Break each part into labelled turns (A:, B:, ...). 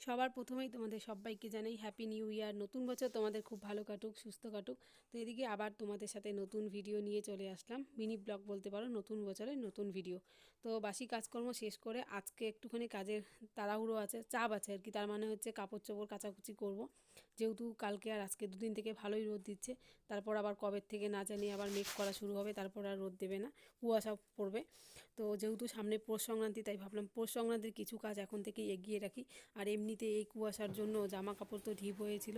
A: সবার প্রথমেই তোমাদের সবাইকে জানাই হ্যাপি নিউ ইয়ার। নতুন বছর তোমাদের খুব ভালো কাটুক, সুস্থ কাটুক। তো এদিকে আবার তোমাদের সাথে নতুন ভিডিও নিয়ে চলে আসলাম, মিনি ব্লগ বলতে পারো, নতুন বছরের নতুন ভিডিও। তো বাসি কাজকর্ম শেষ করে আজকে একটুখানি কাজের তাড়াহুড়ো আছে, চাপ আছে আর কি। তার মানে হচ্ছে কাপড় চোপড় কাচাকুচি করব, যেহেতু কালকে আর আজকে দুদিন থেকে ভালোই রোদ দিচ্ছে। তারপর আবার কবে থেকে না জানি আবার মেঘ করা শুরু হবে, তারপর আর রোদ দেবে না, কুয়াশা পড়বে। তো যেহেতু সামনে পৌষ সংক্রান্তি, তাই ভাবলাম পৌষ সংক্রান্তির কিছু কাজ এখন থেকেই এগিয়ে রাখি। আর এমনিতে এই কুয়াশার জন্য জামা কাপড় তো ঢিপ হয়েছিল,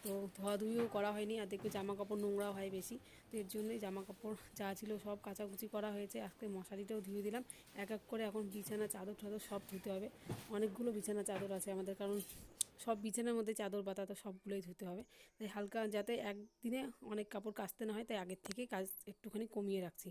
A: তো ধোয়াধুয়িও করা হয়নি। আর দেখবে জামা কাপড় নোংরা হয় বেশি, তো এর জন্যই জামা কাপড় যা ছিল সব কাচাকুচি করা হয়েছে। আজকে মশারিটাও ধুয়ে দিলাম এক এক করে। এখন বিছানা চাদর টাদর সব ধুতে হবে, অনেকগুলো বিছানা চাদর আছে আমাদের, কারণ সব বিছানার মধ্যে চাদর পাতা, তো সবগুলোই ধুতে হবে। তাই হালকা, যাতে একদিনে অনেক কাপড় কাচতে না হয়, তাই আগের থেকেই কাজ একটুখানি কমিয়ে রাখছি।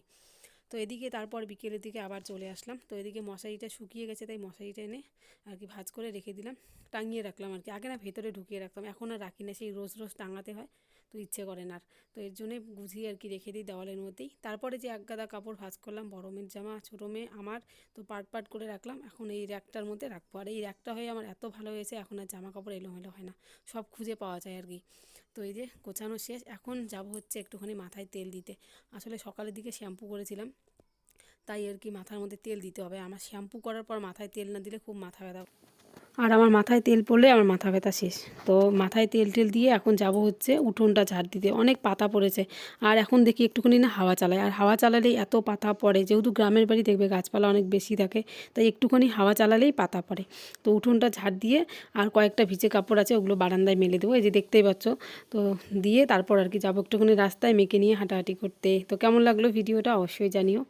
A: তো এদিকে তারপর বিকেলের দিকে আবার চলে আসলাম। তো এদিকে মশারিটা শুকিয়ে গেছে, তাই মশারিটা এনে আর কি ভাঁজ করে রেখে দিলাম, টাঙিয়ে রাখলাম আর কি। আগে না ভেতরে ঢুকিয়ে রাখতাম, এখন আর রাখি না, সেই রোজ রোজ টাঙাতে হয়, তো ইচ্ছে করে না আর। তো এর জন্যই গুছিয়ে আর কি রেখে দিই দেওয়ালের মধ্যেই। তারপরে যে এক গাদা কাপড় ভাঁজ করলাম, বড় মেয়ের জামা, ছোটো মেয়ে আমার, তো পার্ট পার্ট করে রাখলাম। এখন এই র্যাকটার মধ্যে রাখবো। আর এই র্যাকটা হয়ে আমার এত ভালো হয়েছে, এখন আর জামা কাপড় এলোমেলো হয় না, সব খুঁজে পাওয়া যায় আর কি। তো এই যে গোছানো শেষ, এখন যাব হচ্ছে একটুখানি মাথায় তেল দিতে। আসলে সকালের দিকে শ্যাম্পু করেছিলাম, তাই আর কি মাথার মধ্যে তেল দিতে হবে। আমার শ্যাম্পু করার পর মাথায় তেল না দিলে খুব মাথা ব্যথা, আর আমার মাথায় তেল পড়লে আমার মাথা ব্যথা শেষ। তো মাথায় তেল টেল দিয়ে এখন যাব হচ্ছে উঠোনটা ঝাড় দিতে। অনেক পাতা পড়েছে, আর এখন দেখি একটুখানি না হাওয়া চালায়, আর হাওয়া চালালেই এত পাতা পড়ে। যেহেতু গ্রামের বাড়ি দেখবে গাছপালা অনেক বেশি থাকে, তাই একটুখানি হাওয়া চালালেই পাতা পড়ে। তো উঠোনটা ঝাড় দিয়ে আর কয়েকটা ভিজে কাপড় আছে, ওগুলো বারান্দায় মেলে দেবো, এই যে দেখতেই পাচ্ছ। তো দিয়ে তারপর আর কি যাবো একটুখানি রাস্তায় মেয়েকে নিয়ে হাঁটাহাঁটি করতে। তো কেমন লাগলো ভিডিওটা অবশ্যই জানিও।